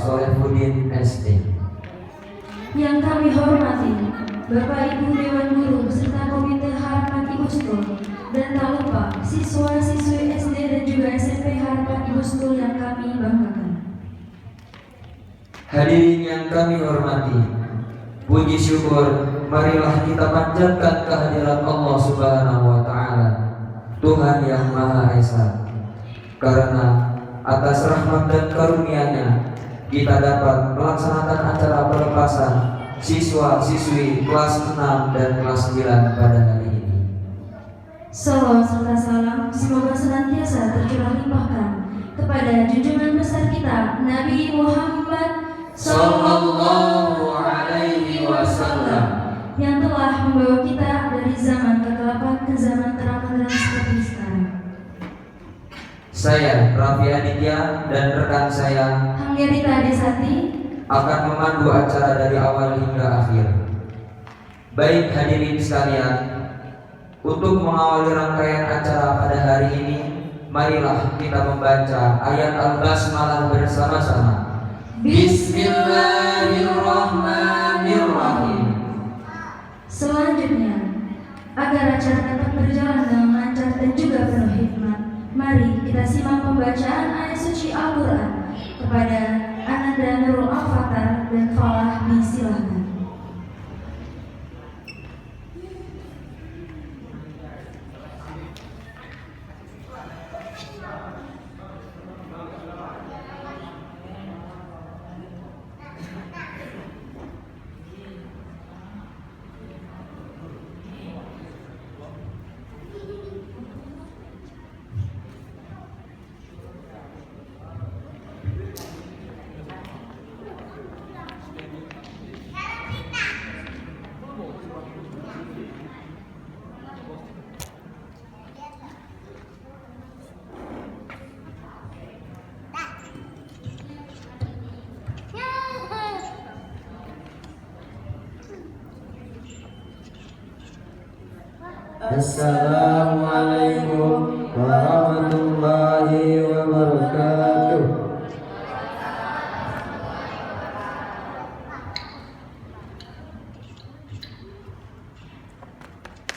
Solefuddin ST. Yang kami hormati Bapak Ibu Dewan Guru beserta Komite Harapan Ibu Stul, dan tak lupa siswa-siswi SD dan juga SMP Harapan Ibu Stul yang kami banggakan. Hadirin yang kami hormati, puji syukur marilah kita panjatkan kehadirat Allah Subhanahu wa Ta'ala, Tuhan yang Maha Esa, karena atas rahmat dan karunia-Nya kita dapat melaksanakan acara pelepasan siswa-siswi kelas 6 dan kelas 9 pada hari ini. Salawat serta salam semoga senantiasa tercurah limpahkan kepada junjungan besar kita Nabi Muhammad Sallallahu alaihi wasallam yang telah membawa kita dari zaman kegelapan ke zaman terang benderang seperti sekarang. Saya Raffi Aditya dan rekan saya Hanggerita Desati akan memandu acara dari awal hingga akhir. Baik hadirin sekalian, untuk mengawali rangkaian acara pada hari ini, marilah kita membaca ayat Al-Basmalah bersama-sama. Bismillahirrahmanirrahim. Selanjutnya, agar acara dapat berjalan dengan lancar dan juga penuh hikmat, mari kita simak pembacaan ayat suci Al-Quran kepada Ananda Nurul Al-Fatar dan Falah. Silakan. Assalamualaikum warahmatullahi wabarakatuh.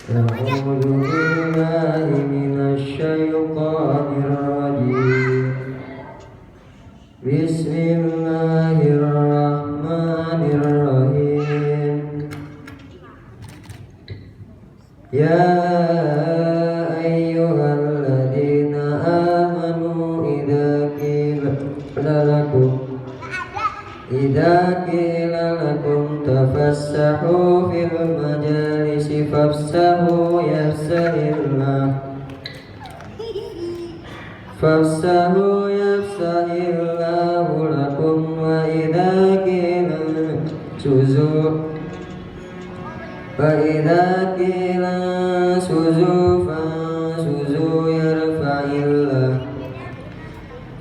A'udzu billahi minasy syaithanir rajim. Bismillahirrahmanirrahim. Ya ayyuhalladzina amanu idza qila lakum tafassahu fil majalisi fafsahu yafsahillahu lakum wa idza qila فإذا قيل انشزوا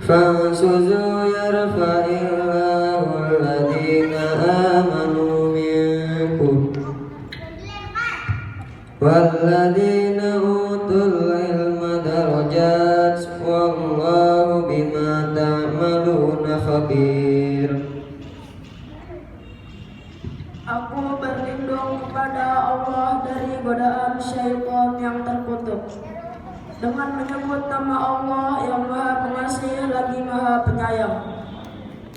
فانشزوا يرفع الله الذين آمنوا منكم والذين أوتوا العلم درجات والله بما تعملون خبير. Aku berlindung kepada Allah dari godaan syaitan yang terkutuk dengan menyebut nama Allah yang Maha Pengasih lagi Maha Penyayang.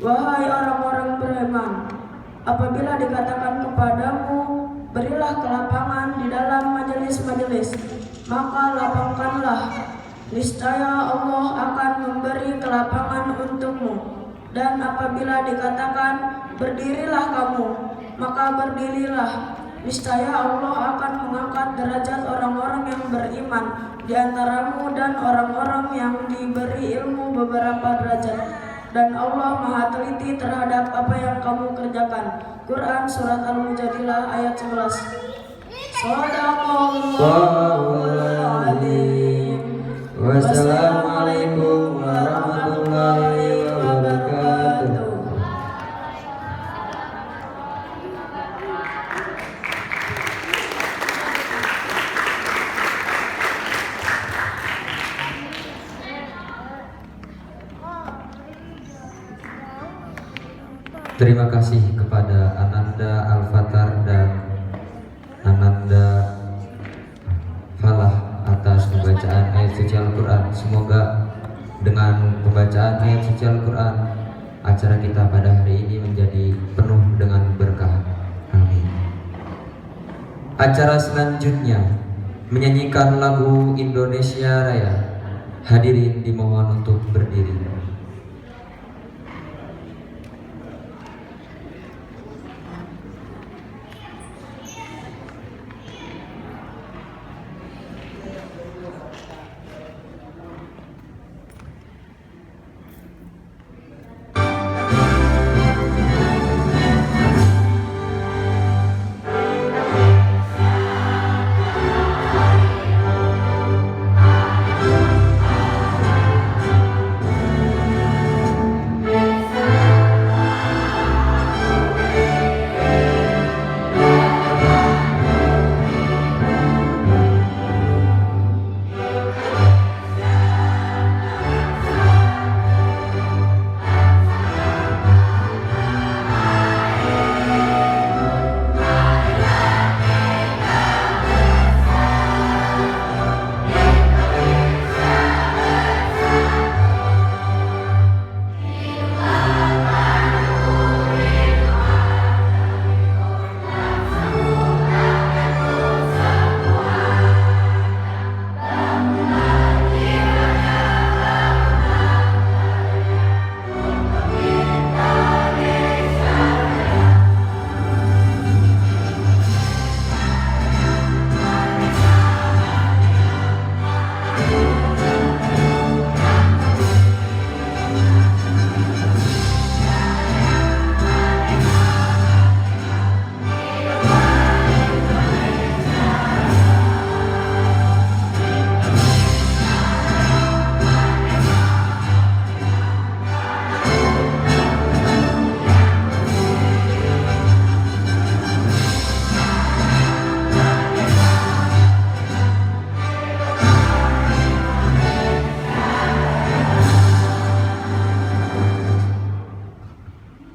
Wahai orang-orang beriman, apabila dikatakan kepadamu, berilah kelapangan di dalam majelis-majelis, maka lapangkanlah. Niscaya Allah akan memberi kelapangan untukmu. Dan apabila dikatakan, berdirilah kamu, maka berdirilah. Niscaya Allah akan mengangkat derajat orang-orang yang beriman di antaramu dan orang-orang yang diberi ilmu beberapa derajat. Dan Allah Maha teliti terhadap apa yang kamu kerjakan. Quran Surat Al-Mujadilah ayat 11. Shadaqallahul Adzim. Wassalamualaikum warahmatullahi wabarakatuh. Terima kasih kepada Ananda Al-Fatar dan Ananda Falah atas pembacaan ayat suci Al-Quran. Semoga dengan pembacaan ayat suci Al-Quran acara kita pada hari ini menjadi penuh dengan berkah. Amin. Acara selanjutnya menyanyikan lagu Indonesia Raya. Hadirin dimohon untuk berdiri.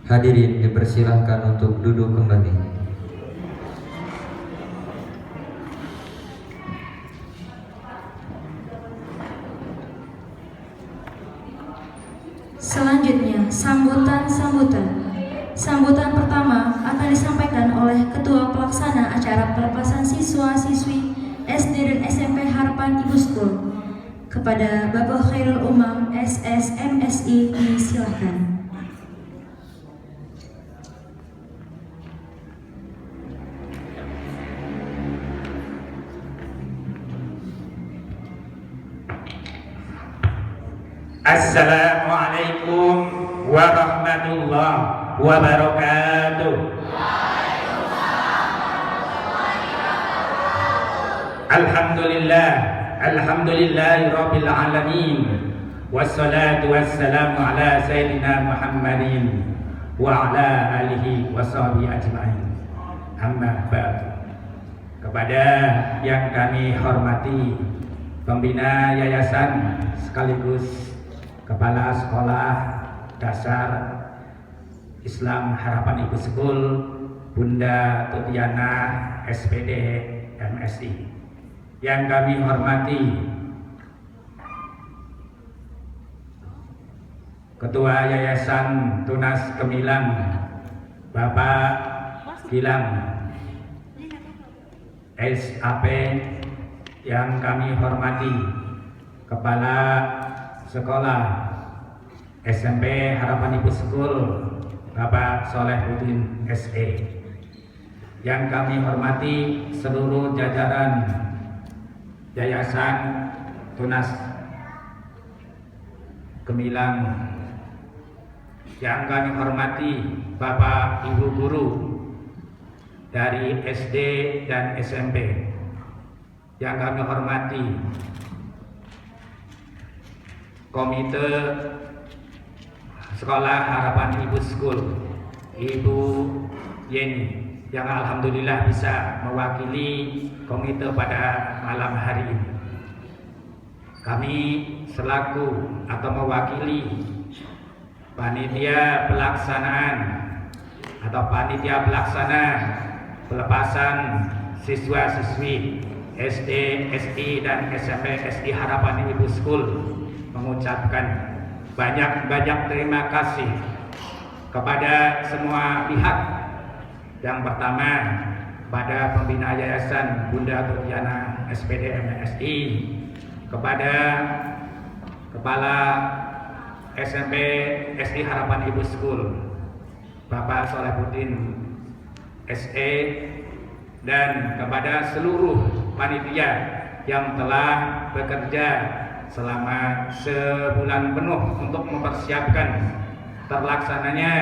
Hadirin dipersilahkan untuk duduk kembali. Selanjutnya, Sambutan pertama akan disampaikan oleh Ketua Pelaksana acara pelepasan siswa-siswi SD dan SMP Harapan Ibu School. Kepada Bapak Khairul Umam SSMSI, silakan. Assalamualaikum warahmatullahi wabarakatuh. Alhamdulillahirabbil alamin. Wassalatu wassalamu ala sayyidina Muhammadin wa ala alihi washabihi ajmain. Amma ba'd. Kepada yang kami hormati pembina yayasan sekaligus Kepala Sekolah Dasar Islam Harapan Ibu School, Bunda Tutiana SPD MSI. Yang kami hormati Ketua Yayasan Tunas Gemilang Bapak Gilang SAP. Yang kami hormati Kepala Sekolah SMP Harapan Ibu School Bapak Solehuddin SE. Yang kami hormati seluruh jajaran Yayasan Tunas Gemilang. Yang kami hormati Bapak Ibu guru dari SD dan SMP. Yang kami hormati Komite Sekolah Harapan Ibu School, Ibu Yeni, yang alhamdulillah bisa mewakili komite pada malam hari ini. Kami selaku atau mewakili panitia pelaksanaan atau panitia pelaksana pelepasan siswa-siswi SD, SI, dan SMP SI Harapan Ibu School mengucapkan banyak-banyak terima kasih kepada semua pihak. Yang pertama, kepada pembina Yayasan Bunda Tutiana SPD MSI, kepada Kepala SMP SI Harapan Ibu School Bapak Solehuddin SE, dan kepada seluruh panitia yang telah bekerja selama sebulan penuh untuk mempersiapkan terlaksananya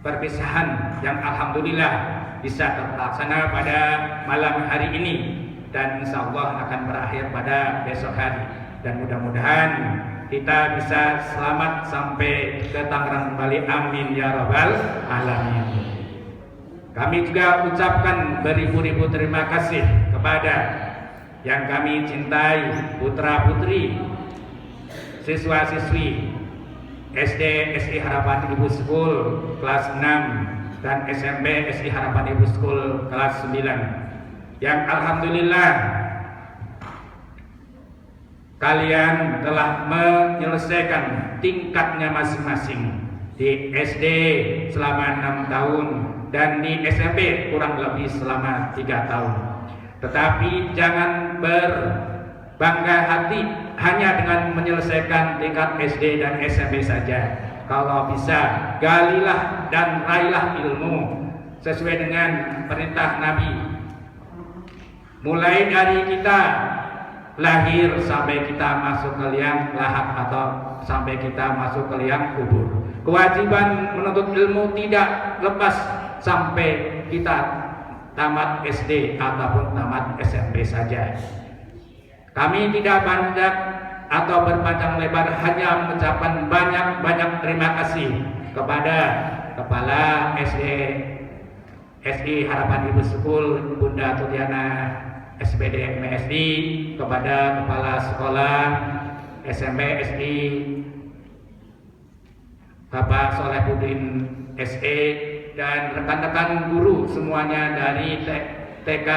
perpisahan yang alhamdulillah bisa terlaksana pada malam hari ini dan insya Allah akan berakhir pada besok hari, dan mudah-mudahan kita bisa selamat sampai ke Tangerang kembali, amin ya rabbal alamin. Kami juga ucapkan beribu-ribu terima kasih kepada yang kami cintai putra-putri siswa-siswi SD SI Harapan Ibu School kelas 6 dan SMP SI Harapan Ibu School kelas 9 yang alhamdulillah kalian telah menyelesaikan tingkatnya masing-masing di SD selama 6 tahun dan di SMP kurang lebih selama 3 tahun. Tetapi jangan berbangga hati hanya dengan menyelesaikan tingkat SD dan SMP saja. Kalau bisa, galilah dan raihlah ilmu sesuai dengan perintah Nabi. Mulai dari kita lahir sampai kita masuk ke liang lahat atau sampai kita masuk ke liang kubur. Kewajiban menuntut ilmu tidak lepas sampai kita tamat SD ataupun tamat SMP saja. Kami tidak banyak atau berpanjang lebar, hanya mengucapkan banyak-banyak terima kasih kepada Kepala SD SI Harapan Ibu School Bunda Tutiana SPD MSI, kepada Kepala Sekolah SMP SI Bapak Solehuddin SE, dan rekan-rekan guru semuanya dari TK,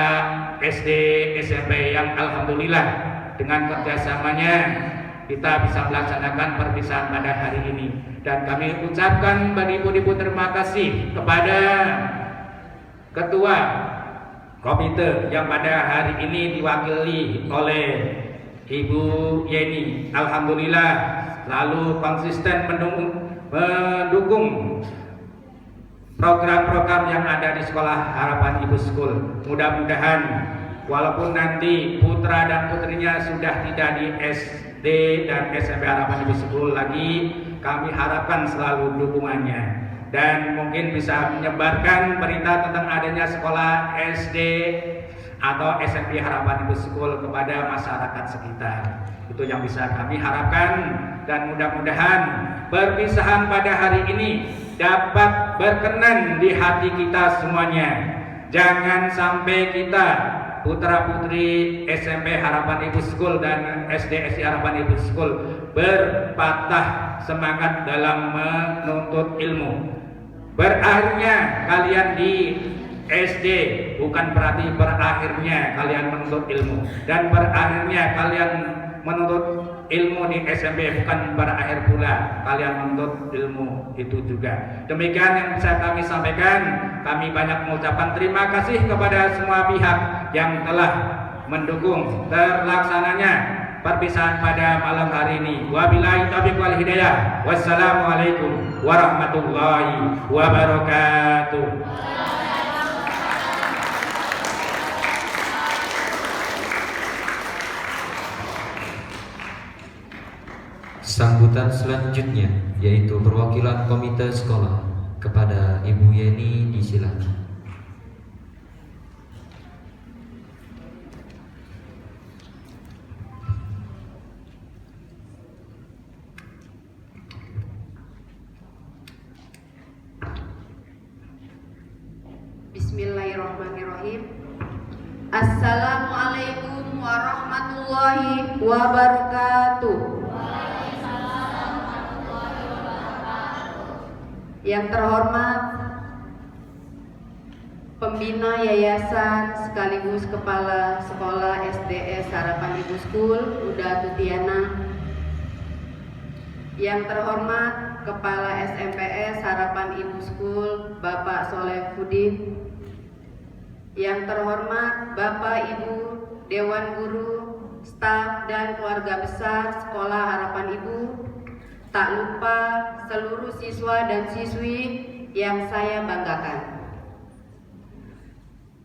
SD, SMP yang alhamdulillah dengan kerjasamanya kita bisa melaksanakan perpisahan pada hari ini. Dan kami ucapkan beribu-ribu terima kasih kepada Ketua Komite yang pada hari ini diwakili oleh Ibu Yeni. Alhamdulillah selalu konsisten mendukung program-program yang ada di Sekolah Harapan Ibu School. Mudah-mudahan walaupun nanti putra dan putrinya sudah tidak di SD dan SMP Harapan Ibu School lagi, kami harapkan selalu dukungannya dan mungkin bisa menyebarkan berita tentang adanya sekolah SD atau SMP Harapan Ibu School kepada masyarakat sekitar. Itu yang bisa kami harapkan, dan mudah-mudahan perpisahan pada hari ini dapat berkenan di hati kita semuanya. Jangan sampai kita putra-putri SMP Harapan Ibu School dan SD SI Harapan Ibu School berpatah semangat dalam menuntut ilmu. Berakhirnya kalian di SD bukan berarti berakhirnya kalian menuntut ilmu, dan berakhirnya kalian menuntut ilmu di SMP bukan berakhir pula kalian menuntut ilmu itu juga. Demikian yang bisa kami sampaikan. Kami banyak mengucapkan terima kasih kepada semua pihak yang telah mendukung terlaksananya perpisahan pada malam hari ini. Wabillahi taufiq wal hidayah. Wassalamualaikum warahmatullahi wabarakatuh. Sambutan selanjutnya yaitu perwakilan komite sekolah kepada Ibu Yeni, disilakan. Bismillahirrahmanirrahim. Assalamualaikum warahmatullahi wabarakatuh. Yang terhormat pembina yayasan sekaligus kepala sekolah SDS Harapan Ibu School Uda Tutiana, yang terhormat Kepala SMPS Harapan Ibu School Bapak Solehudin, yang terhormat Bapak Ibu Dewan Guru, staf dan keluarga besar Sekolah Harapan Ibu, tak lupa seluruh siswa dan siswi yang saya banggakan.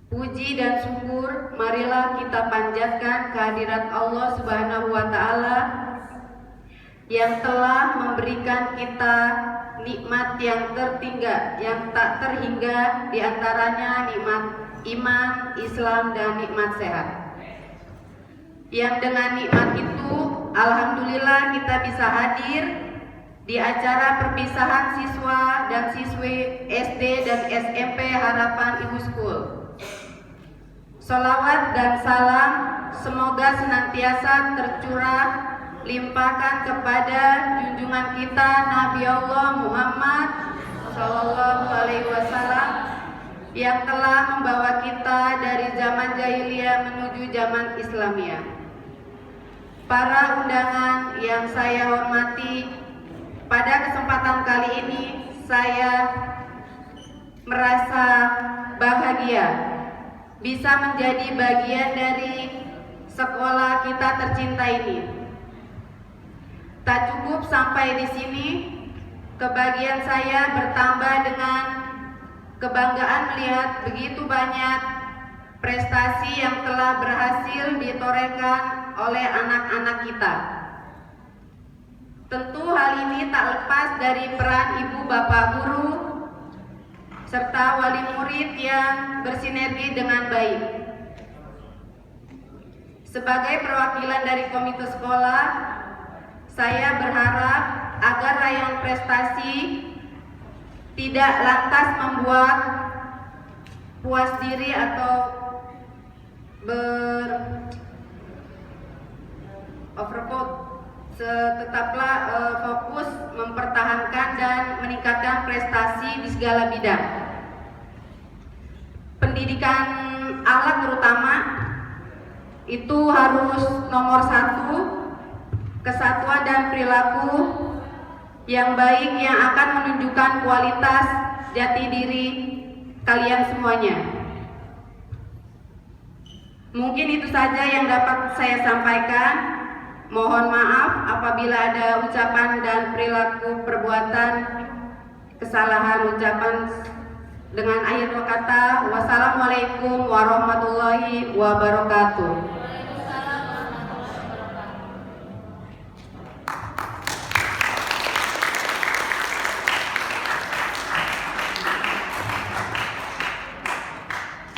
Puji dan syukur marilah kita panjatkan kehadirat Allah Subhanahu wa Ta'ala yang telah memberikan kita nikmat yang tak terhingga, diantaranya nikmat iman, Islam, dan nikmat sehat. Yang dengan nikmat itu, alhamdulillah kita bisa hadir di acara perpisahan siswa dan siswi SD dan SMP Harapan Ibu School. Salawat dan salam semoga senantiasa tercurah limpahkan kepada junjungan kita Nabi Allah Muhammad SAW yang telah membawa kita dari zaman jahiliyah menuju zaman Islamiyah. Para undangan yang saya hormati, pada kesempatan kali ini saya merasa bahagia bisa menjadi bagian dari sekolah kita tercinta ini. Tak cukup sampai di sini, kebahagiaan saya bertambah dengan kebanggaan melihat begitu banyak prestasi yang telah berhasil ditorehkan oleh anak-anak kita. Tentu hal ini tak lepas dari peran ibu bapak guru serta wali murid yang bersinergi dengan baik. Sebagai perwakilan dari komite sekolah, saya berharap agar raihan prestasi tidak lantas membuat puas diri atau tetaplah fokus mempertahankan dan meningkatkan prestasi di segala bidang. Pendidikan alat terutama itu harus nomor 1, kesatuan dan perilaku yang baik yang akan menunjukkan kualitas jati diri kalian semuanya. Mungkin itu saja yang dapat saya sampaikan. Mohon maaf apabila ada ucapan dan perilaku perbuatan kesalahan ucapan. Dengan akhir kata, wassalamualaikum warahmatullahi wabarakatuh.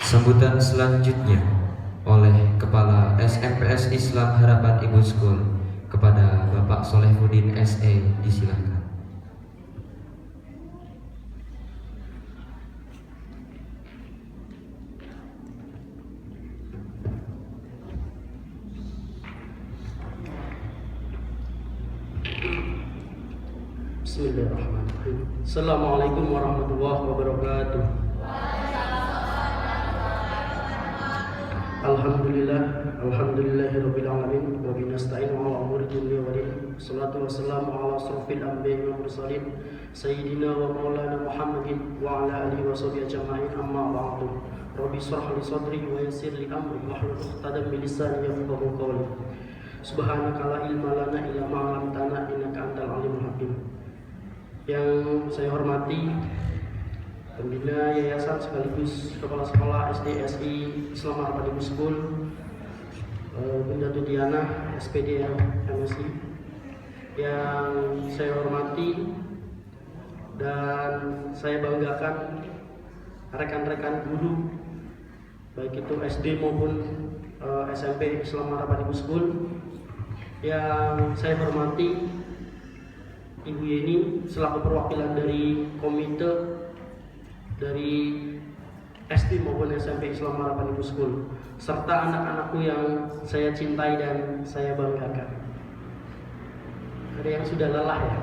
Sambutan selanjutnya oleh Kepala SMPS Islam Harapan Ibu School kepada Bapak Solehudin SE, disilakan. Bismillahirrahmanirrahim. Assalamualaikum warahmatullahi wabarakatuh. Alhamdulillahirabbil alamin wa binasta'in ala umuri dunya wa din. Salatu wassalamu ala asrofil anbiya'i wal mursalin sayyidina wa maulana Muhammadin wa ala alihi wa sahbihi ajma'in, amma ba'du. Rabbi shrah li sadri wa yassir li amri wahlul 'uqdatam min lisani yafqahu qawli. Subhanaka la ilma lana illa ma 'allamtana innaka antal alimul hakim. Yang saya hormati pembina yayasan sekaligus kepala sekolah SDSI Islam Harapan Ibu School Bunda Tutiana SPD MSI, yang saya hormati dan saya banggakan rekan-rekan guru baik itu SD maupun SMP Islam Harapan Ibu School, yang saya hormati Ibu Yeni selaku perwakilan dari komite dari SD maupun SMP Islam Harapan Ibu School, serta anak-anakku yang saya cintai dan saya banggakan. Ada yang sudah lelah ya,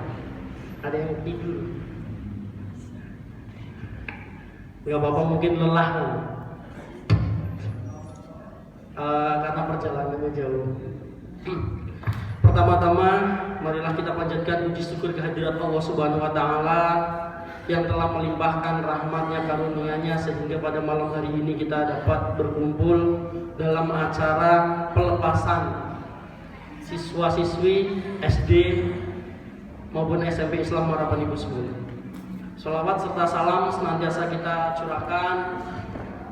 ada yang tidur. Nggak apa-apa, mungkin lelah karena perjalanannya jauh. Pertama-tama marilah kita panjatkan puji syukur kehadirat Allah Subhanahu wa taala yang telah melimpahkan rahmatnya, karunia-Nya sehingga pada malam hari ini kita dapat berkumpul dalam acara pelepasan siswa-siswi SD maupun SMP Islam Harapan Ibu School. Sholawat serta salam senantiasa kita curahkan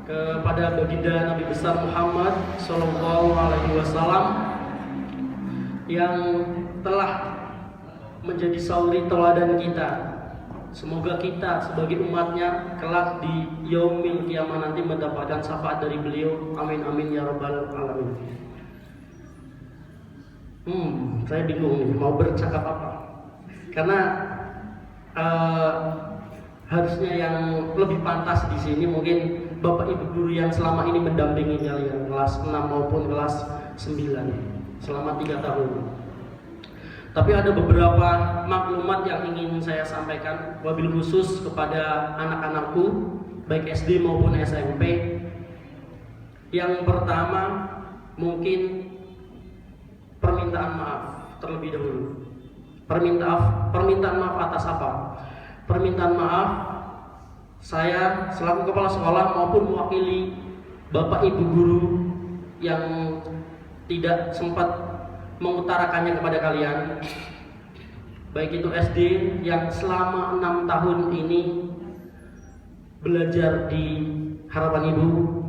kepada baginda Nabi besar Muhammad Sallallahu Alaihi Wasallam yang telah menjadi sauri teladan kita. Semoga kita sebagai umatnya kelak di yaumil kiamah nanti mendapatkan syafaat dari beliau. Amin amin ya rabbal alamin. Saya bingung nih mau bercakap apa. Karena harusnya yang lebih pantas di sini mungkin Bapak Ibu guru yang selama ini mendampingi kalian kelas 6 maupun kelas 9 selama 3 tahun. Tapi ada beberapa maklumat yang ingin saya sampaikan wabil khusus kepada anak-anakku baik SD maupun SMP. Yang pertama mungkin permintaan maaf terlebih dahulu. Permintaan maaf atas apa? Permintaan maaf saya selaku kepala sekolah maupun mewakili Bapak Ibu guru yang tidak sempat mengutarakannya kepada kalian, baik itu SD yang selama 6 tahun ini belajar di Harapan Ibu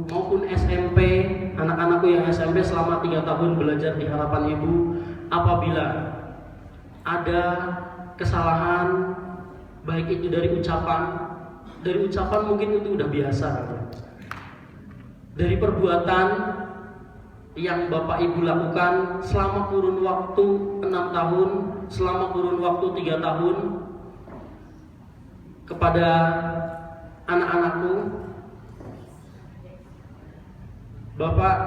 maupun SMP, anak-anakku yang SMP selama 3 tahun belajar di Harapan Ibu. Apabila ada kesalahan baik itu dari ucapan mungkin itu udah biasa, dari perbuatan yang Bapak Ibu lakukan selama kurun waktu 6 tahun, selama kurun waktu 3 tahun kepada anak-anakku, Bapak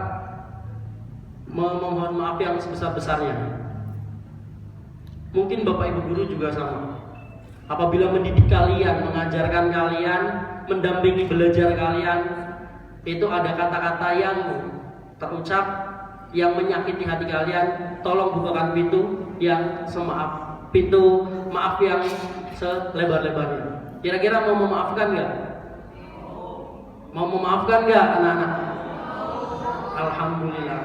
memohon maaf yang sebesar-besarnya. Mungkin Bapak Ibu guru juga sama. Apabila mendidik kalian, mengajarkan kalian, mendampingi belajar kalian, itu ada kata-kata yang terucap yang menyakiti hati kalian, tolong bukakan pintu yang semaaf, pintu maaf yang selebar-lebarnya. Kira-kira mau memaafkan nggak? Mau memaafkan nggak anak-anak? Alhamdulillah.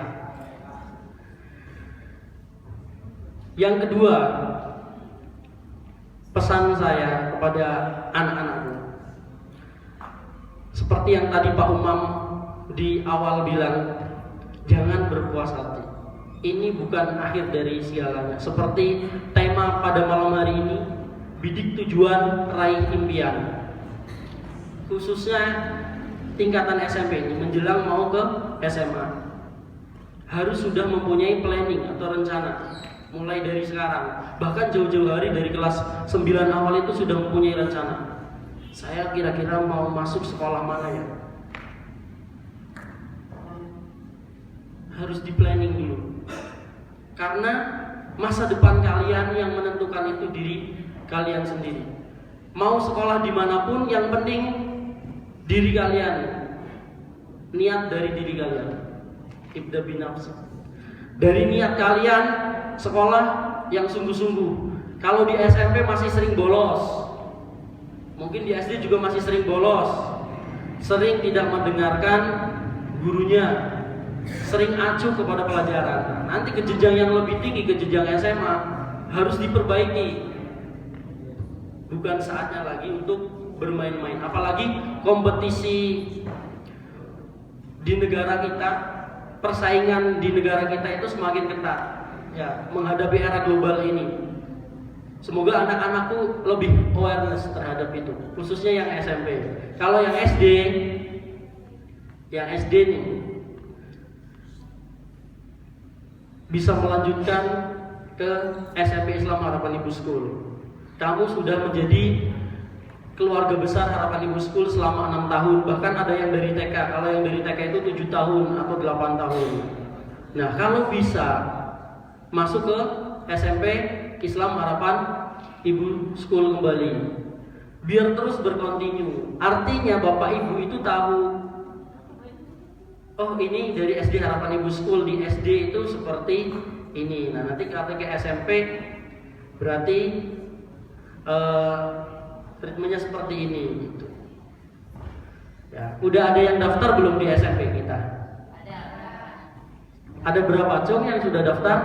Yang kedua, pesan saya kepada anak-anakku, seperti yang tadi Pak Umam di awal bilang, jangan berpuas hati. Ini bukan akhir dari segalanya. Seperti tema pada malam hari ini, bidik tujuan, raih impian. Khususnya tingkatan SMP ini menjelang mau ke SMA, harus sudah mempunyai planning atau rencana mulai dari sekarang. Bahkan jauh-jauh hari dari kelas 9 awal itu sudah mempunyai rencana. Saya kira-kira mau masuk sekolah mana ya? Harus di planning dulu, karena masa depan kalian yang menentukan itu diri kalian sendiri. Mau sekolah dimanapun, yang penting diri kalian, niat dari diri kalian. Ibda binafsi, dari niat kalian sekolah yang sungguh-sungguh. Kalau di SMP masih sering bolos, mungkin di SD juga masih sering bolos, sering tidak mendengarkan gurunya, sering acuh kepada pelajaran. Nanti ke jenjang yang lebih tinggi, ke jenjang SMA, harus diperbaiki. Bukan saatnya lagi untuk bermain-main. Apalagi kompetisi di negara kita, persaingan di negara kita itu semakin ketat. Ya, menghadapi era global ini. Semoga anak-anakku lebih awareness terhadap itu, khususnya yang SMP. Kalau yang SD nih bisa melanjutkan ke SMP Islam Harapan Ibu School. Kamu sudah menjadi keluarga besar Harapan Ibu School selama 6 tahun. Bahkan ada yang dari TK. Kalau yang dari TK itu 7 tahun atau 8 tahun. Nah, kalau bisa masuk ke SMP Islam Harapan Ibu School kembali. biar terus berkontinu. Artinya Bapak Ibu itu tahu, oh ini dari SD Harapan Ibu School, di SD itu seperti ini. Nah nanti ketika SMP berarti treatmentnya seperti ini gitu. Ya, udah ada yang daftar belum di SMP kita? Ada berapa Cung yang sudah daftar?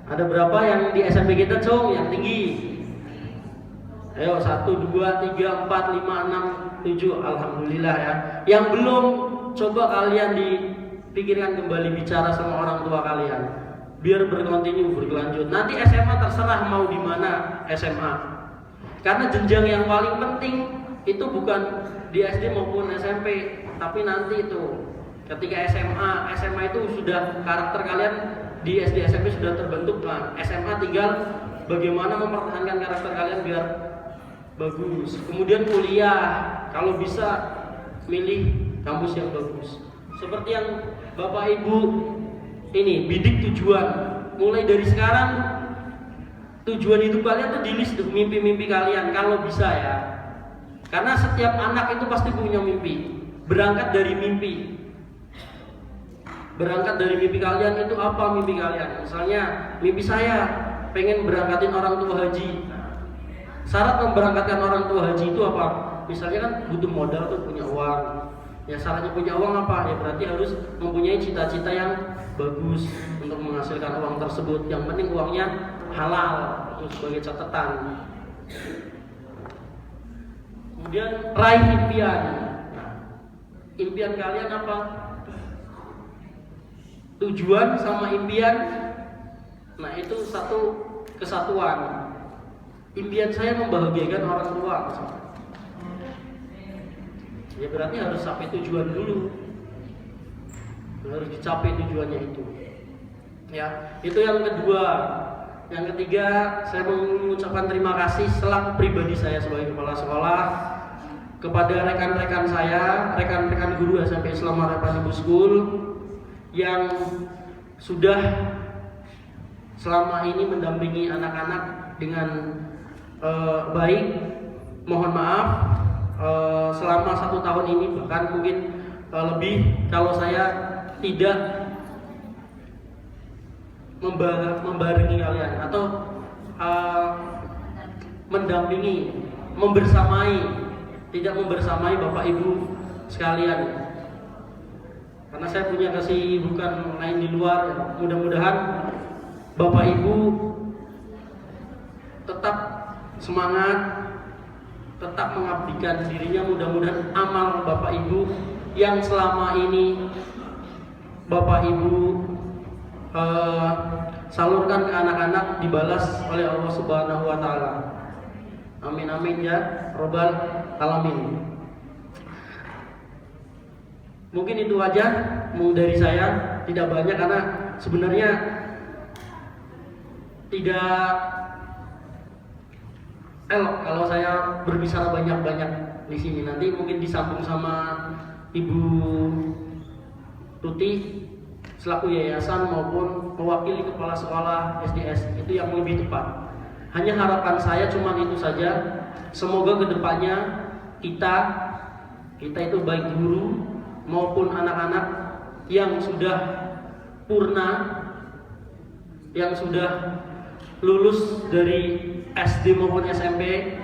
Ada berapa yang di SMP kita Cung yang tinggi? Ayo 1, 2, 3, 4, 5, 6, 7. Alhamdulillah ya. Yang belum, coba kalian dipikirkan kembali, bicara sama orang tua kalian, biar berkontinu, berlanjut. Nanti SMA terserah mau di mana SMA. Karena jenjang yang paling penting itu bukan di SD maupun SMP, tapi nanti itu ketika SMA itu sudah karakter kalian di SD SMP sudah terbentuk. Nah, SMA tinggal bagaimana mempertahankan karakter kalian biar bagus. Kemudian kuliah, kalau bisa milih kampus yang bagus. Seperti yang Bapak Ibu ini bidik tujuan. Mulai dari sekarang tujuan hidup kalian tuh di list tuh, mimpi-mimpi kalian kalau bisa ya. Karena setiap anak itu pasti punya mimpi. Berangkat dari mimpi. Berangkat dari mimpi kalian itu apa mimpi kalian? Misalnya mimpi saya pengen berangkatin orang tua haji. Syarat memberangkatkan orang tua haji itu apa? Misalnya kan butuh modal tuh, punya uang. Ya syaratnya punya uang apa? Ya berarti harus mempunyai cita-cita yang bagus untuk menghasilkan uang tersebut. Yang penting uangnya halal, itu sebagai catatan. Kemudian raih impian. Nah, impian kalian apa? Tujuan sama impian, nah itu satu kesatuan. Impian saya membahagiakan orang tua, ya berarti harus sampai tujuan dulu, harus dicapai tujuannya itu. Ya, itu yang kedua. Yang ketiga, saya mengucapkan terima kasih selaku pribadi saya sebagai kepala sekolah kepada rekan-rekan saya, rekan-rekan guru SMP Islam Harapan Ibu School yang sudah selama ini mendampingi anak-anak dengan baik. Mohon maaf selama 1 tahun ini, bahkan mungkin lebih, kalau saya tidak membarengi kalian atau mendampingi, tidak membersamai Bapak Ibu sekalian. Karena saya punya kesibukan lain di luar. Mudah-mudahan Bapak Ibu tetap semangat, tetap mengabdikan dirinya. Mudah-mudahan amal Bapak Ibu yang selama ini Bapak Ibu salurkan ke anak-anak dibalas oleh Allah Subhanahu wa taala. Amin amin ya robbal alamin. Mungkin itu aja dari saya, tidak banyak karena sebenarnya tidak elok kalau saya berbicara banyak-banyak di sini. Nanti mungkin disambung sama Ibu Tuti selaku yayasan maupun mewakili kepala sekolah SDS, itu yang lebih tepat. Hanya harapan saya cuma itu saja. Semoga kedepannya kita itu baik guru maupun anak-anak yang sudah purna, yang sudah lulus dari SD maupun SMP,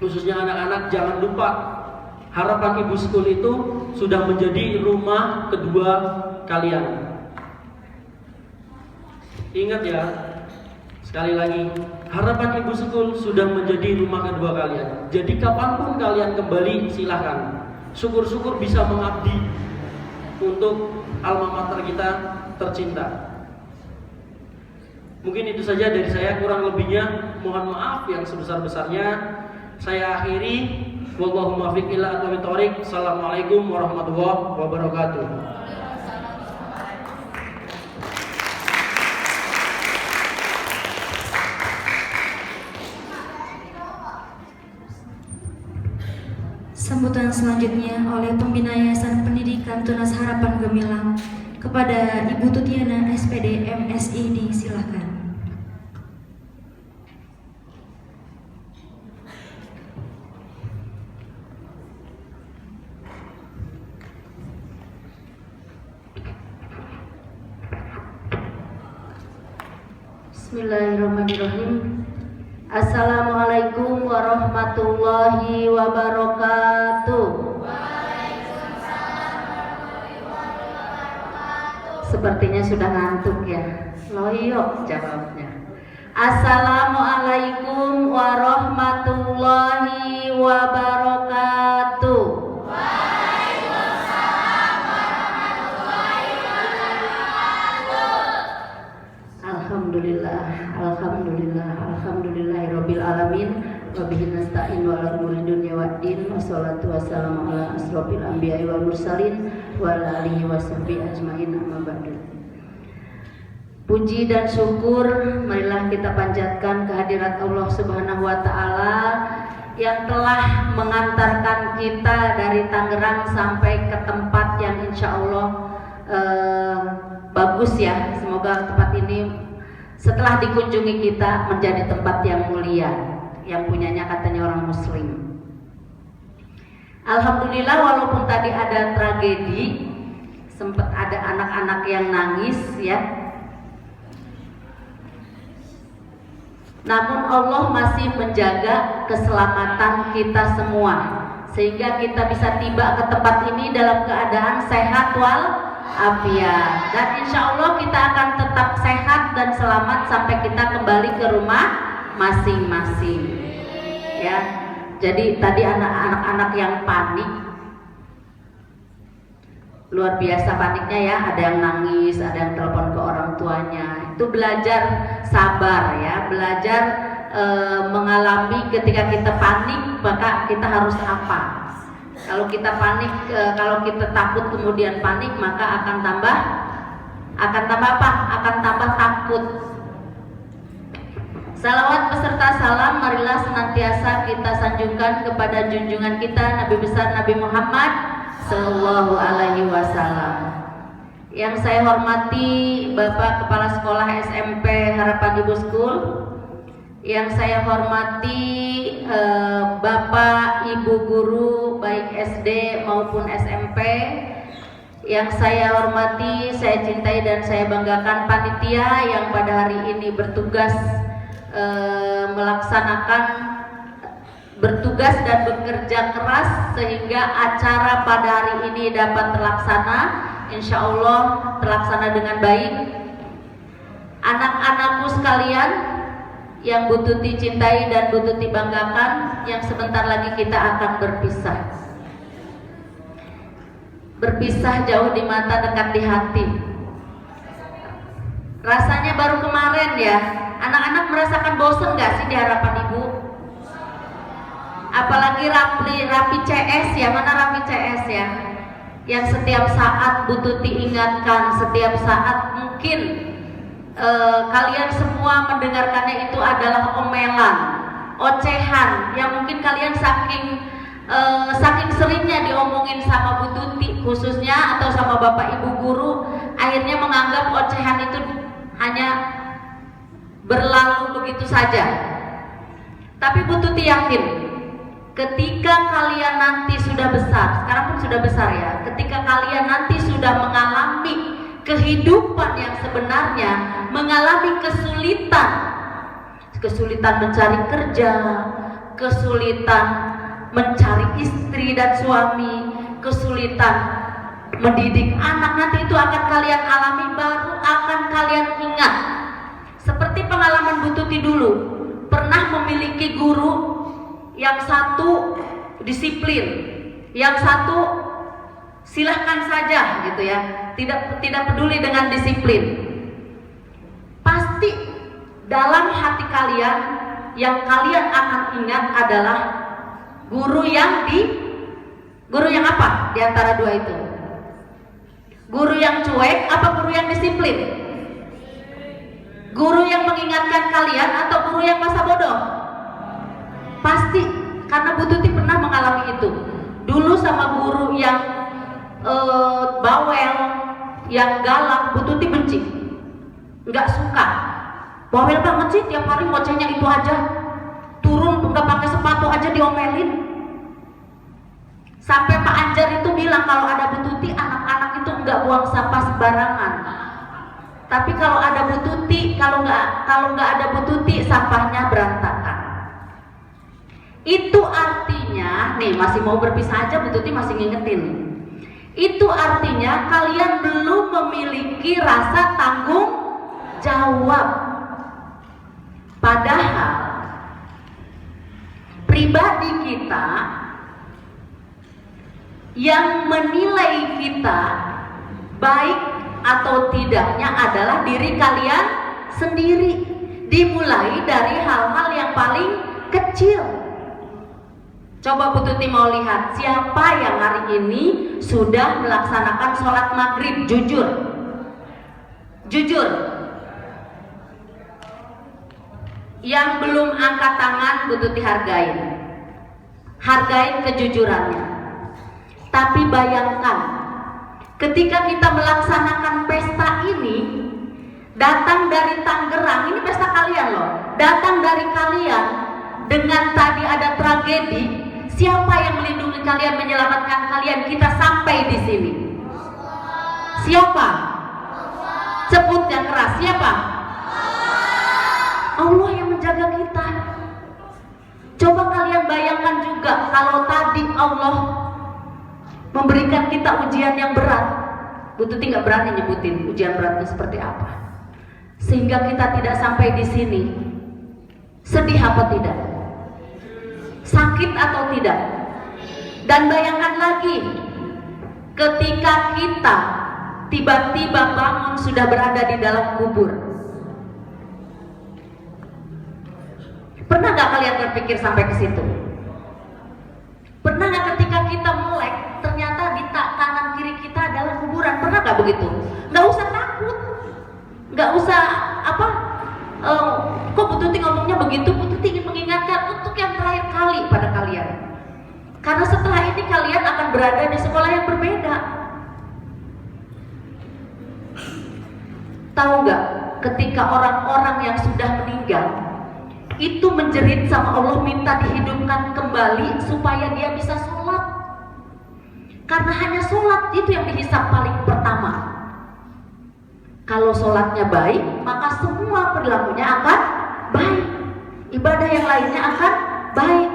khususnya anak-anak, jangan lupa Harapan Ibu School itu sudah menjadi rumah kedua kalian. Ingat ya, sekali lagi, Harapan Ibu School sudah menjadi rumah kedua kalian. Jadi kapanpun kalian kembali, silahkan. Syukur-syukur bisa mengabdi untuk alma mater kita tercinta. Mungkin itu saja dari saya, kurang lebihnya mohon maaf yang sebesar-besarnya. Saya akhiri. Wallahu muwaffiq ila aqwamit thoriq. Assalamualaikum warahmatullahi wabarakatuh. Sambutan selanjutnya oleh Pembina Yayasan Pendidikan Tunas Harapan Gemilang kepada Ibu Tutiana SPD MSI, silakan. Bismillahirrahmanirrahim. Assalamualaikum warahmatullahi wabarakatuh. Sepertinya sudah ngantuk ya. Loyok jawabnya. Assalamualaikum warahmatullahi wabarakatuh. Alhamdulillahirabbil alamin wa bihi nasta'in wa ala umuri dunya waddin wassalatu wassalamu ala asrofil anbiya'i wal mursalin wa ala alihi washabbihi ajmain amma ba'du. Puji dan syukur marilah kita panjatkan kehadirat Allah Subhanahu wa taala yang telah mengantarkan kita dari Tangerang sampai ke tempat yang insya Allah bagus ya. Semoga tempat ini setelah dikunjungi kita menjadi tempat yang mulia, yang punyanya katanya orang muslim. Alhamdulillah walaupun tadi ada tragedi, sempat ada anak-anak yang nangis ya, namun Allah masih menjaga keselamatan kita semua sehingga kita bisa tiba ke tempat ini dalam keadaan sehat wal afiat, dan insya Allah kita akan tetap sehat dan selamat sampai kita kembali ke rumah masing-masing ya. Jadi tadi anak-anak yang panik luar biasa paniknya ya, ada yang nangis, ada yang telepon ke orang tuanya. Itu belajar sabar ya, belajar mengalami ketika kita panik maka kita harus apa. Kalau kita panik, kalau kita takut kemudian panik, maka akan tambah apa? Akan tambah takut. Salawat beserta salam marilah senantiasa kita sanjungkan kepada junjungan kita Nabi besar Nabi Muhammad Sallallahu Alaihi Wasallam. Yang saya hormati Bapak Kepala Sekolah SMP Harapan Ibu School, yang saya hormati Bapak Ibu guru baik SD maupun SMP, yang saya hormati, saya cintai dan saya banggakan panitia yang pada hari ini bertugas bertugas dan bekerja keras sehingga acara pada hari ini dapat terlaksana, insya Allah terlaksana dengan baik. Anak-anakku sekalian yang Bu Tuti cintai dan Bu Tuti banggakan, yang sebentar lagi kita akan berpisah jauh di mata, dekat di hati. Rasanya baru kemarin ya, anak-anak merasakan bosen gak sih di harapan Ibu? Apalagi Rapi CS ya, mana Rapi CS ya, yang setiap saat Bu Tuti ingatkan, setiap saat mungkin kalian semua mendengarkannya itu adalah omelan, ocehan yang mungkin kalian saking seringnya diomongin sama Bu Tuti khususnya atau sama Bapak Ibu guru, akhirnya menganggap ocehan itu hanya berlalu begitu saja. Tapi Bu Tuti yakin ketika kalian nanti sudah besar, sekarang pun sudah besar ya, ketika kalian nanti sudah mengalami kehidupan yang sebenarnya, mengalami kesulitan mencari kerja, kesulitan mencari istri dan suami, kesulitan mendidik anak, nanti itu akan kalian alami, baru akan kalian ingat. Seperti pengalaman Bu Tuti dulu, pernah memiliki guru yang satu disiplin, yang satu silahkan saja gitu ya, tidak peduli dengan disiplin. Pasti dalam hati kalian yang kalian akan ingat adalah guru yang apa di antara dua itu? Guru yang cuek apa guru yang disiplin? Guru yang mengingatkan kalian atau guru yang masa bodoh? Pasti, karena Bu Tuti pernah mengalami itu. Dulu sama guru yang bawel, yang galak, Bu Tuti benci, nggak suka. Bawel banget sih, tiap hari ngocehnya itu aja, turun nggak pakai sepatu aja diomelin. Sampai Pak Anjar itu bilang kalau ada Bu Tuti, anak-anak itu nggak buang sampah sembarangan. Tapi kalau ada Bu Tuti, kalau nggak ada Bu Tuti, sampahnya berantakan. Itu artinya, nih masih mau berpisah aja, Bu Tuti masih ngingetin. Itu artinya kalian belum memiliki rasa tanggung jawab. Padahal pribadi kita yang menilai kita baik atau tidaknya adalah diri kalian sendiri. Dimulai dari hal-hal yang paling kecil. Coba Bu Tuti mau lihat siapa yang hari ini sudah melaksanakan sholat maghrib, jujur. Jujur. Yang belum angkat tangan Bu Tuti hargain. Hargain kejujurannya. Tapi bayangkan, ketika kita melaksanakan pesta ini, datang dari Tangerang, ini pesta kalian loh, datang dari kalian dengan tadi ada tragedi, siapa yang melindungi kalian, menyelamatkan kalian, kita sampai di sini? Siapa? Sebut yang keras, siapa? Allah yang menjaga kita. Coba kalian bayangkan juga kalau tadi Allah memberikan kita ujian yang berat. Bu Tuti nggak berani nyebutin ujian beratnya seperti apa, sehingga kita tidak sampai di sini. Sedih apa tidak? Sakit atau tidak? Dan bayangkan lagi, ketika kita tiba-tiba bangun sudah berada di dalam kubur. Pernah nggak kalian berpikir sampai ke situ? Pernah nggak ketika kita melek, ternyata di kanan kiri kita adalah kuburan? Pernah nggak begitu? Nggak usah takut, nggak usah apa? Kok Bu Tuti ngomongnya begitu? Bu Tuti ingin mengingatkan untuk yang terakhir kali pada kalian. Karena setelah ini kalian akan berada di sekolah yang berbeda. Tahu nggak? Ketika orang-orang yang sudah meninggal itu menjerit sama Allah, minta dihidupkan kembali supaya dia bisa sholat. Karena hanya sholat itu yang dihisab paling pertama. Kalau sholatnya baik, maka semua perilakunya akan baik. Ibadah yang lainnya akan baik.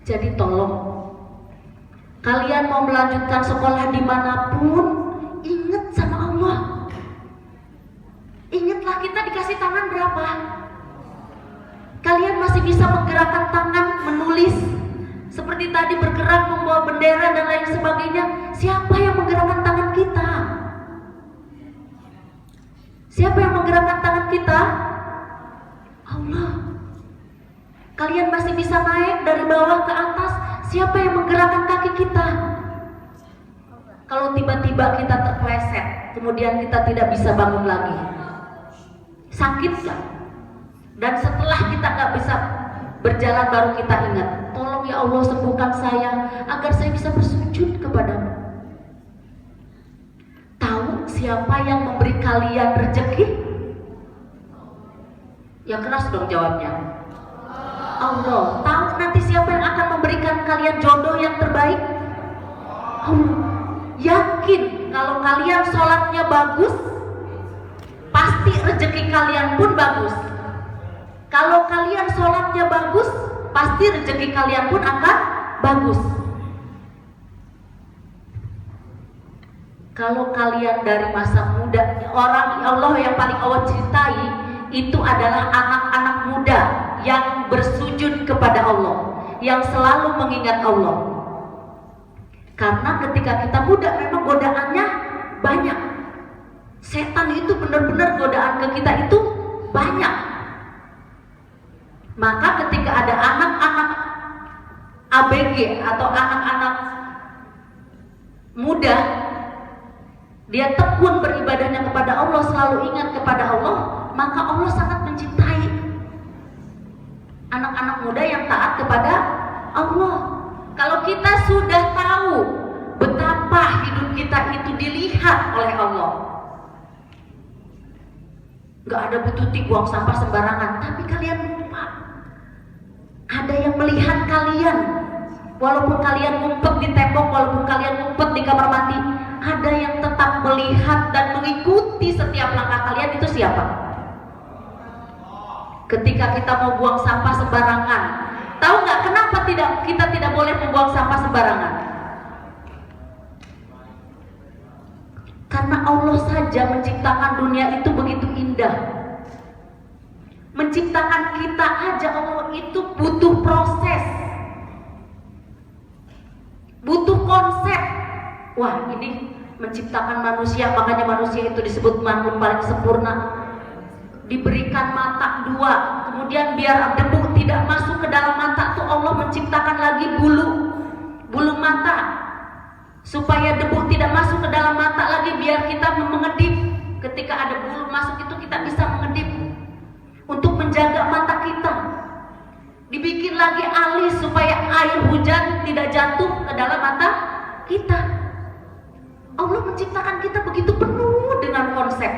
Jadi tolong, kalian mau melanjutkan sekolah dimanapun, ingat sama Allah. Ingatlah kita dikasih tangan berapa? Kalian masih bisa menggerakkan tangan, menulis. Seperti tadi bergerak membawa bendera dan lain sebagainya. Siapa yang menggerakkan tangan kita? Siapa yang menggerakkan tangan kita? Allah. Kalian masih bisa naik dari bawah ke atas. Siapa yang menggerakkan kaki kita? Kalau tiba-tiba kita terpleset, kemudian kita tidak bisa bangun lagi, sakit gak? Dan setelah kita gak bisa berjalan baru kita ingat, tolong ya Allah sembuhkan saya agar saya bisa bersujud kepadamu. Tahu siapa yang memberi kalian rezeki? Yang keras dong jawabnya. Allah. Tahu nanti siapa yang akan memberikan kalian jodoh yang terbaik? Allah. Yakin kalau kalian sholatnya bagus, pasti rezeki kalian pun bagus. Kalau kalian sholatnya bagus, pasti rezeki kalian pun akan bagus. Kalau kalian dari masa muda, orang Allah yang paling Allah cintai itu adalah anak-anak muda yang bersujud kepada Allah, yang selalu mengingat Allah. Karena ketika kita muda memang godaannya banyak. Setan itu benar-benar godaan ke kita itu banyak. Maka ketika ada anak-anak ABG atau anak-anak muda, dia tekun beribadahnya kepada Allah, selalu ingat kepada Allah, maka Allah sangat mencintai anak-anak muda yang taat kepada Allah. Kalau kita sudah tahu betapa hidup kita itu dilihat oleh Allah, gak ada Bu Tuti buang sampah sembarangan, tapi kalian lupa ada yang melihat kalian. Walaupun kalian ngumpet di tembok, walaupun kalian ngumpet di kamar mandi, ada yang tetap melihat dan mengikuti setiap langkah kalian, itu siapa? Ketika kita mau buang sampah sembarangan, tahu nggak kenapa kita tidak boleh membuang sampah sembarangan? Karena Allah saja menciptakan dunia itu begitu indah. Menciptakan kita aja Allah itu butuh proses, butuh konsep. Wah, ini menciptakan manusia, makanya manusia itu disebut makhluk paling sempurna. Diberikan mata dua, kemudian biar debu tidak masuk ke dalam mata tuh Allah menciptakan lagi bulu mata, supaya debu tidak masuk ke dalam mata lagi, biar kita mengedip. Ketika ada bulu masuk itu kita bisa mengedip untuk menjaga mata kita. Dibikin lagi alis supaya air hujan tidak jatuh ke dalam mata kita. Allah menciptakan kita begitu penuh dengan konsep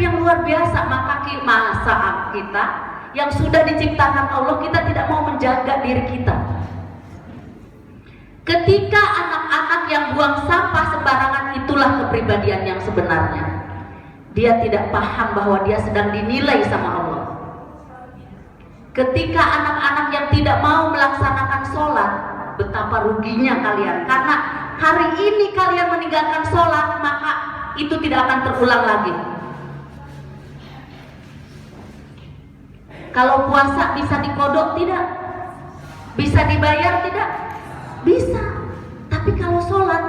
yang luar biasa. Maka masa kita yang sudah diciptakan Allah, kita tidak mau menjaga diri kita. Ketika anak-anak yang buang sampah sembarangan, itulah kepribadian yang sebenarnya. Dia tidak paham bahwa dia sedang dinilai sama Allah. Ketika anak-anak yang tidak mau melaksanakan sholat, betapa ruginya kalian. Karena hari ini kalian meninggalkan sholat, maka itu tidak akan terulang lagi. Kalau puasa bisa dikodok tidak? Bisa dibayar tidak? Bisa. Tapi kalau sholat,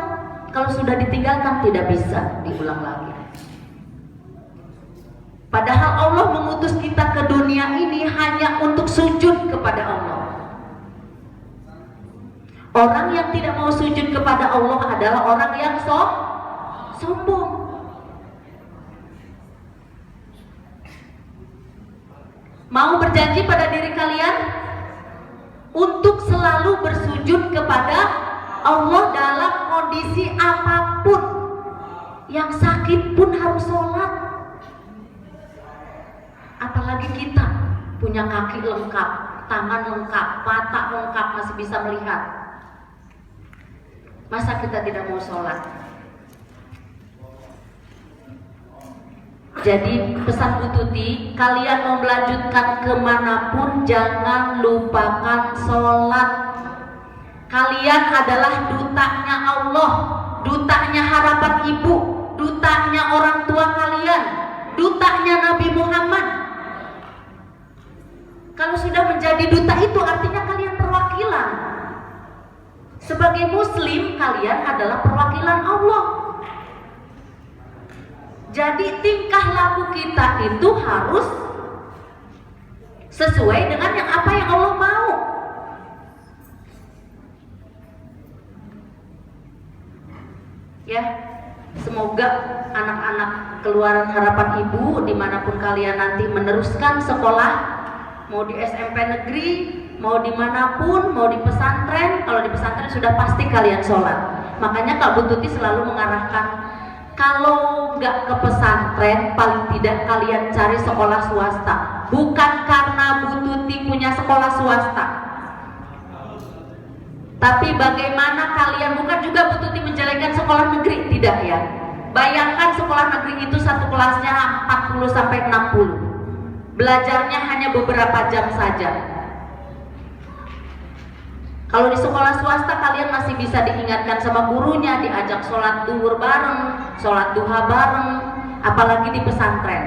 kalau sudah ditinggalkan tidak bisa diulang lagi. Padahal Allah mengutus kita ke dunia ini hanya untuk sujud kepada Allah. Orang yang tidak mau sujud kepada Allah adalah orang yang sombong. Mau berjanji pada diri kalian untuk selalu bersujud kepada Allah dalam kondisi apapun. Yang sakit pun harus sholat. Apalagi kita punya kaki lengkap, tangan lengkap, mata lengkap, masih bisa melihat. Masa kita tidak mau sholat? Jadi pesan Bu Tuti, kalian mau melanjutkan kemanapun, jangan lupakan sholat. Kalian adalah dutanya Allah, dutanya harapan ibu, dutanya orang tua kalian, dutanya Nabi Muhammad. Kalau sudah menjadi duta itu artinya kalian perwakilan. Sebagai muslim, kalian adalah perwakilan Allah. Jadi tingkah laku kita itu harus sesuai dengan apa yang Allah mau. Ya, semoga anak-anak keluaran harapan ibu dimanapun kalian nanti meneruskan sekolah, mau di SMP negeri, mau dimanapun, mau di pesantren. Kalau di pesantren sudah pasti kalian sholat. Makanya Kak Bu Tuti selalu mengarahkan, kalau nggak ke pesantren, paling tidak kalian cari sekolah swasta. Bukan karena Bu Tuti punya sekolah swasta, tapi bagaimana kalian, bukan juga Bu Tuti menjelekan sekolah negeri, tidak ya. Bayangkan sekolah negeri itu satu kelasnya 40 sampai 60. Belajarnya hanya beberapa jam saja. Kalau di sekolah swasta kalian masih bisa diingatkan sama gurunya, diajak sholat duhur bareng, sholat duha bareng, apalagi di pesantren.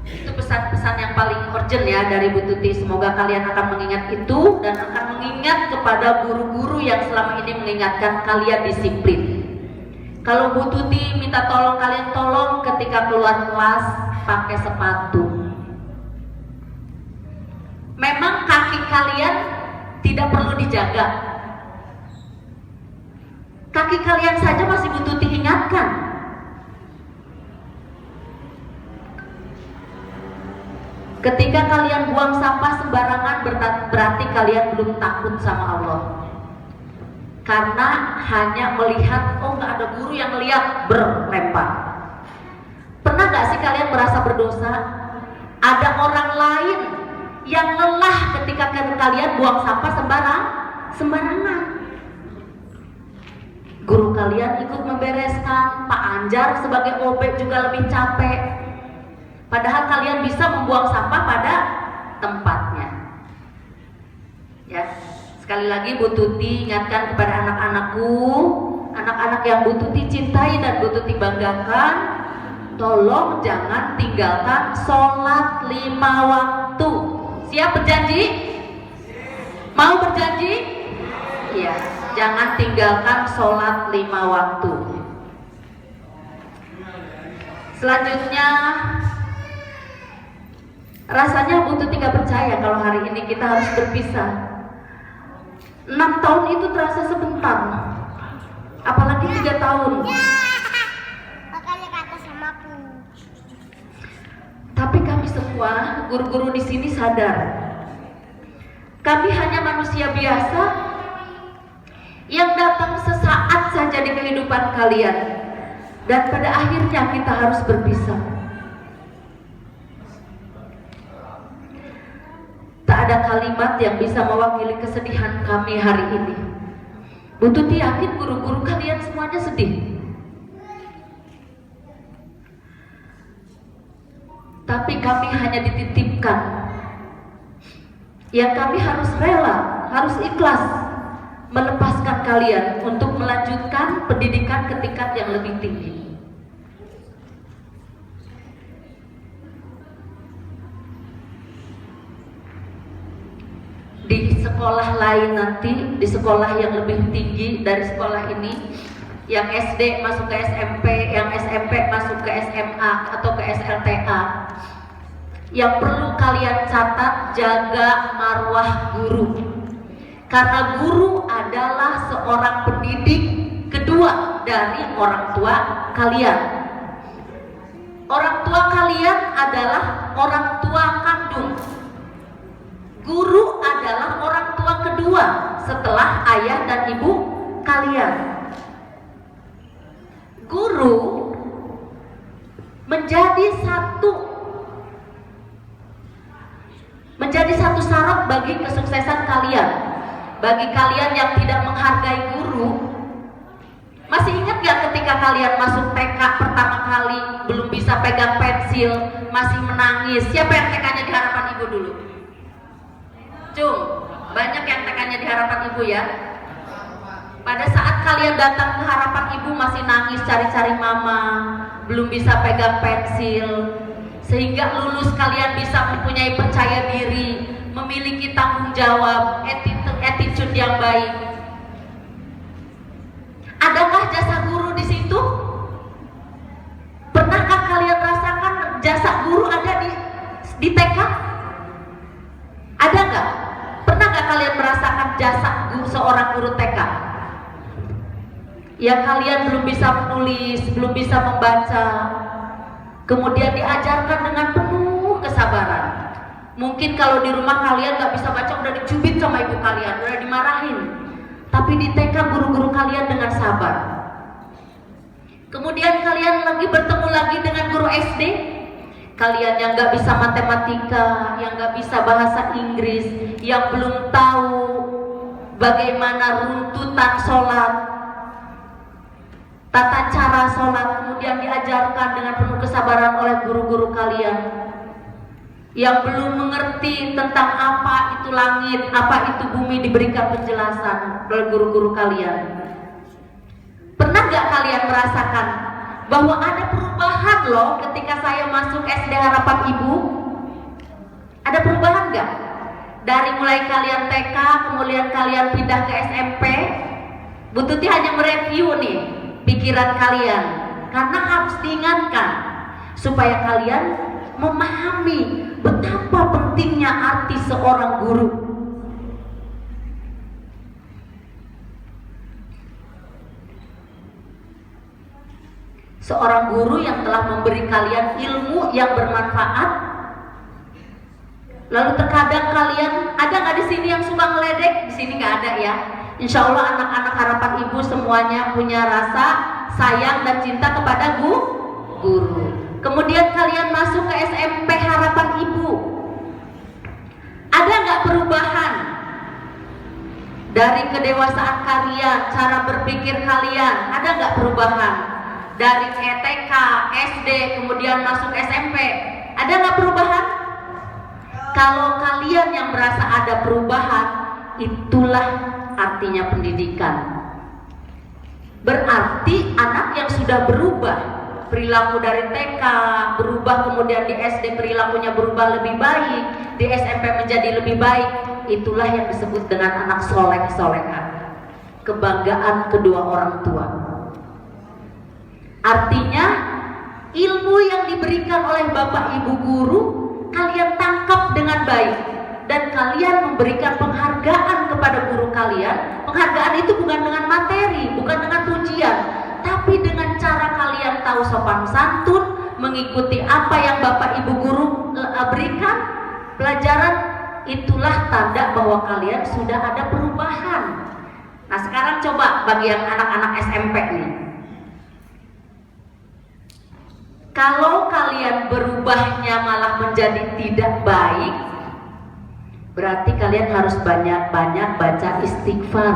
Itu pesan-pesan yang paling urgent ya dari Bu Tuti. Semoga kalian akan mengingat itu dan akan mengingat kepada guru-guru yang selama ini mengingatkan kalian disiplin. Kalau Bu Tuti minta tolong, kalian tolong ketika keluar kelas pakai sepatu. Memang kaki kalian tidak perlu dijaga. Kaki kalian saja masih Bu Tuti ingatkan. Ketika kalian buang sampah sembarangan, berarti kalian belum takut sama Allah. Karena hanya melihat, oh nggak ada guru yang melihat, berlempar. Pernah nggak sih kalian merasa berdosa? Ada orang lain yang lelah ketika kalian buang sampah sembarangan. Guru kalian ikut membereskan, Pak Anjar sebagai OB juga lebih capek. Padahal kalian bisa membuang sampah pada tempatnya. Ya, sekali lagi Bu Tuti ingatkan kepada anak-anakku, anak-anak yang Bu Tuti cintai dan Bu Tuti banggakan, tolong jangan tinggalkan sholat 5 waktu. Siap berjanji? Mau berjanji? Iya, jangan tinggalkan sholat 5 waktu. Selanjutnya, rasanya Bu Tuti gak percaya kalau hari ini kita harus berpisah. 6 tahun itu terasa sebentar, apalagi 3 tahun. Tapi kami semua guru-guru di sini sadar, kami hanya manusia biasa yang datang sesaat saja di kehidupan kalian, dan pada akhirnya kita harus berpisah. Tak ada kalimat yang bisa mewakili kesedihan kami hari ini. Bu Tuti yakin guru-guru kalian semuanya sedih. Tapi kami hanya dititipkan. Yang kami harus rela, harus ikhlas melepaskan kalian untuk melanjutkan pendidikan ke tingkat yang lebih tinggi. Di sekolah lain nanti, di sekolah yang lebih tinggi dari sekolah ini, yang SD masuk ke SMP, yang SMP masuk ke SMA atau ke SLTA, yang perlu kalian catat, jaga marwah guru. Karena guru adalah seorang pendidik kedua dari orang tua kalian. Orang tua kalian adalah orang tua kandung. Guru adalah orang tua kedua setelah ayah dan ibu kalian. Guru menjadi satu syarat bagi kesuksesan kalian. Bagi kalian yang tidak menghargai guru, masih ingat gak ketika kalian masuk TK pertama kali belum bisa pegang pensil, masih menangis? Siapa yang TK-nya di harapan ibu dulu? Cung, banyak yang TK-nya di harapan ibu ya. Pada saat kalian datang ke harapan ibu masih nangis cari-cari mama, belum bisa pegang pensil, sehingga lulus kalian bisa mempunyai percaya diri, memiliki tanggung jawab, attitude yang baik. Adakah jasa guru di situ? Pernahkah kalian rasakan jasa guru ada di TK? Ada nggak? Pernah nggak kalian merasakan jasa seorang guru TK? Ya, kalian belum bisa menulis, belum bisa membaca, kemudian diajarkan dengan penuh kesabaran. Mungkin kalau di rumah kalian nggak bisa baca udah dicubit sama ibu kalian, udah dimarahin. Tapi di TK guru-guru kalian dengan sabar. Kemudian kalian lagi bertemu lagi dengan guru SD, kalian yang nggak bisa matematika, yang nggak bisa bahasa Inggris, yang belum tahu bagaimana runtutan sholat, tata cara sholat, kemudian diajarkan dengan penuh kesabaran oleh guru-guru kalian. Yang belum mengerti tentang apa itu langit, apa itu bumi, diberikan penjelasan oleh guru-guru kalian. Pernah gak kalian merasakan bahwa ada perubahan loh ketika saya masuk SD Harapan Ibu? Ada perubahan gak? Dari mulai kalian TK, kemudian kalian pindah ke SMP, Bu Tuti hanya mereview nih pikiran kalian, karena harus diingatkan supaya kalian memahami betapa pentingnya arti seorang guru. Seorang guru yang telah memberi kalian ilmu yang bermanfaat. Lalu terkadang kalian, ada nggak di sini yang suka ngeledek? Di sini nggak ada ya. Insya Allah anak-anak Harapan Ibu semuanya punya rasa sayang dan cinta kepada guru. Kemudian kalian masuk ke SMP Harapan Ibu. Ada nggak perubahan Dari kedewasaan kalian, cara berpikir kalian, ada nggak perubahan? Dari TK, SD, kemudian masuk SMP, ada nggak perubahan? Kalau kalian yang merasa ada perubahan, itulah artinya pendidikan. Berarti anak yang sudah berubah perilaku dari TK, berubah kemudian di SD perilakunya berubah lebih baik, di SMP menjadi lebih baik, itulah yang disebut dengan anak soleh-solehah. Kebanggaan kedua orang tua. Artinya ilmu yang diberikan oleh Bapak Ibu guru kalian tangkap dengan baik dan kalian memberikan penghargaan kepada guru kalian. Penghargaan itu bukan dengan materi, bukan dengan pujian, tapi dengan cara kalian tahu sopan santun, mengikuti apa yang Bapak Ibu guru berikan pelajaran. Itulah tanda bahwa kalian sudah ada perubahan. Nah sekarang coba bagi yang anak-anak SMP nih, kalau kalian berubahnya malah menjadi tidak baik, berarti kalian harus banyak-banyak baca istighfar.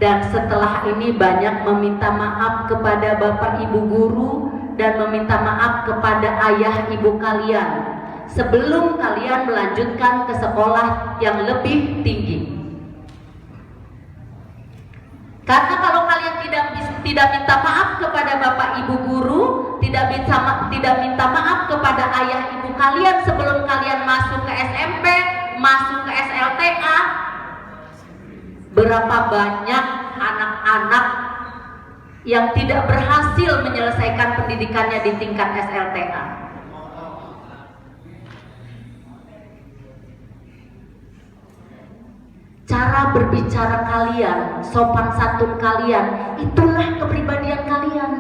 Dan setelah ini banyak meminta maaf kepada Bapak Ibu guru dan meminta maaf kepada ayah ibu kalian sebelum kalian melanjutkan ke sekolah yang lebih tinggi. Karena kalau kalian tidak minta maaf kepada Bapak Ibu guru, tidak minta maaf kepada ayah ibu kalian sebelum kalian masuk ke SMP, masuk ke SLTA, berapa banyak anak-anak yang tidak berhasil menyelesaikan pendidikannya di tingkat SLTA. Cara berbicara kalian, sopan santun kalian, itulah kepribadian kalian.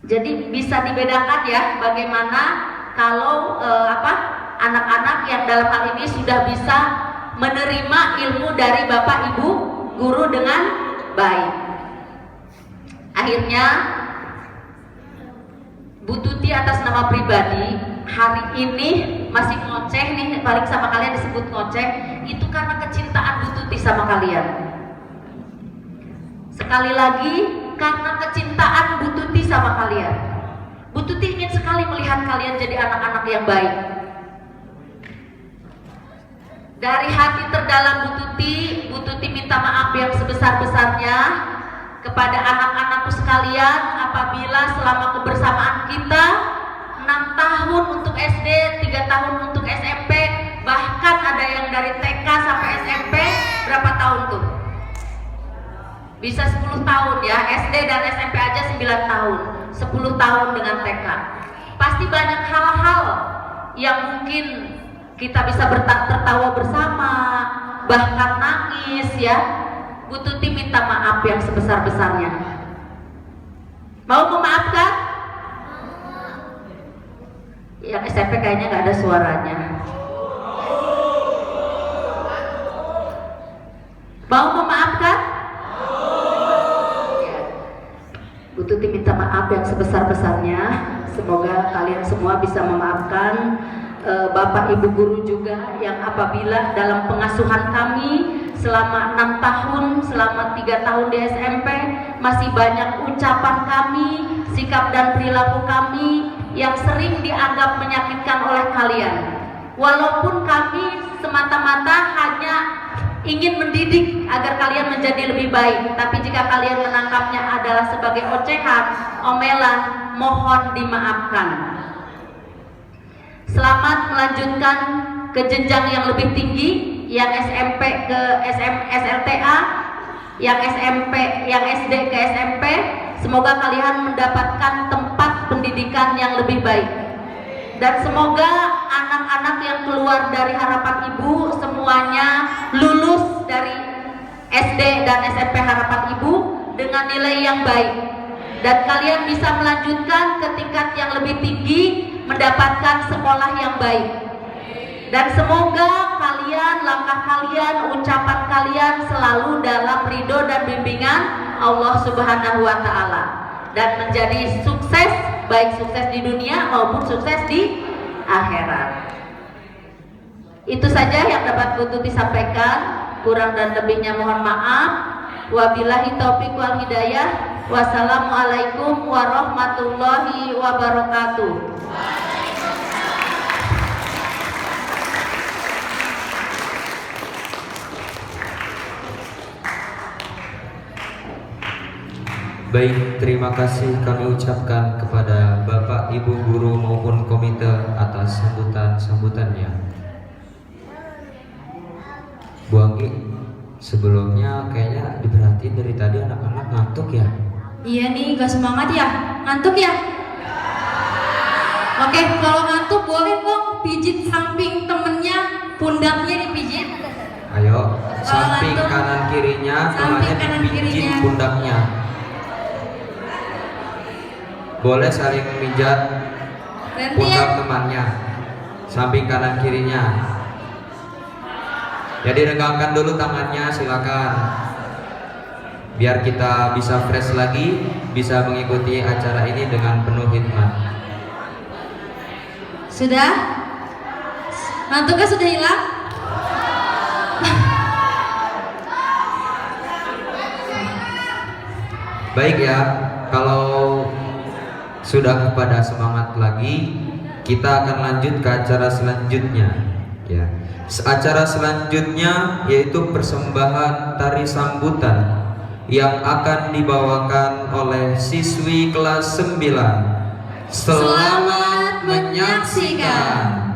Jadi bisa dibedakan ya bagaimana kalau anak-anak yang dalam hal ini sudah bisa menerima ilmu dari Bapak Ibu guru dengan baik. Akhirnya Bu Tuti atas nama pribadi hari ini masih ngoceh nih, paling sama kalian disebut ngoceh, itu karena kecintaan Bu Tuti sama kalian. Sekali lagi, karena kecintaan Bu Tuti sama kalian. Bu Tuti ingin sekali melihat kalian jadi anak-anak yang baik. Dari hati terdalam Bu Tuti minta maaf yang sebesar-besarnya kepada anak-anakku sekalian apabila selama kebersamaan kita 6 tahun untuk SD, 3 tahun untuk SMP, bahkan ada yang dari TK sampai SMP, berapa tahun tuh? Bisa 10 tahun ya, SD dan SMP aja 9 tahun, 10 tahun dengan TK. Pasti banyak hal-hal yang mungkin kita bisa tertawa bersama, bahkan nangis ya. Bu Tuti minta maaf yang sebesar-besarnya. Mau memaafkan? Yang SMP kayaknya nggak ada suaranya. Mau memaafkan? Ya. Bu Tuti minta maaf yang sebesar-besarnya. Semoga kalian semua bisa memaafkan Bapak Ibu guru juga yang apabila dalam pengasuhan kami selama 6 tahun, selama 3 tahun di SMP masih banyak ucapan kami, sikap dan perilaku kami yang sering dianggap menyakitkan oleh kalian. Walaupun kami semata-mata hanya ingin mendidik agar kalian menjadi lebih baik, tapi jika kalian menangkapnya adalah sebagai ocehan, omelan, mohon dimaafkan. Selamat melanjutkan ke jenjang yang lebih tinggi, yang SMP ke SLTA, yang SD ke SMP. Semoga kalian mendapatkan tempat pendidikan yang lebih baik. Dan semoga anak-anak yang keluar dari harapan Ibu semuanya lulus dari SD dan SMP harapan Ibu dengan nilai yang baik. Dan kalian bisa melanjutkan ke tingkat yang lebih tinggi, mendapatkan sekolah yang baik. Dan semoga kalian, langkah kalian, ucapan kalian selalu dalam ridho dan bimbingan Allah Subhanahu wa Ta'ala, dan menjadi sukses, baik sukses di dunia maupun sukses di akhirat. Itu saja yang dapat Putut disampaikan. Kurang dan lebihnya mohon maaf. Wabillahi taufiq wal hidayah. Wassalamualaikum warahmatullahi wabarakatuh. Baik, terima kasih kami ucapkan kepada Bapak, Ibu guru maupun komite atas sambutan-sambutannya. Bu Anggi, sebelumnya kayaknya diperhatiin dari tadi anak-anak ngantuk ya? Iya nih, gak semangat ya? Ngantuk ya? Oke, kalau ngantuk boleh dong pijit samping temennya, pundaknya dipijit. Ayo, Kalau samping ngantuk, kanan kirinya, samping tangannya kanan dipijit kirinya. pundaknya. Boleh saling memijat Ganti pundak ya. temannya, samping kanan kirinya. Ya diregangkan dulu tangannya, silakan. Biar kita bisa fresh lagi, bisa mengikuti acara ini dengan penuh hikmat. Sudah? Ngantuknya sudah hilang? Baik ya, kalau sudah pada semangat lagi, kita akan lanjut ke acara selanjutnya ya. Acara selanjutnya yaitu persembahan tari sambutan yang akan dibawakan oleh siswi kelas 9. Selamat menyaksikan.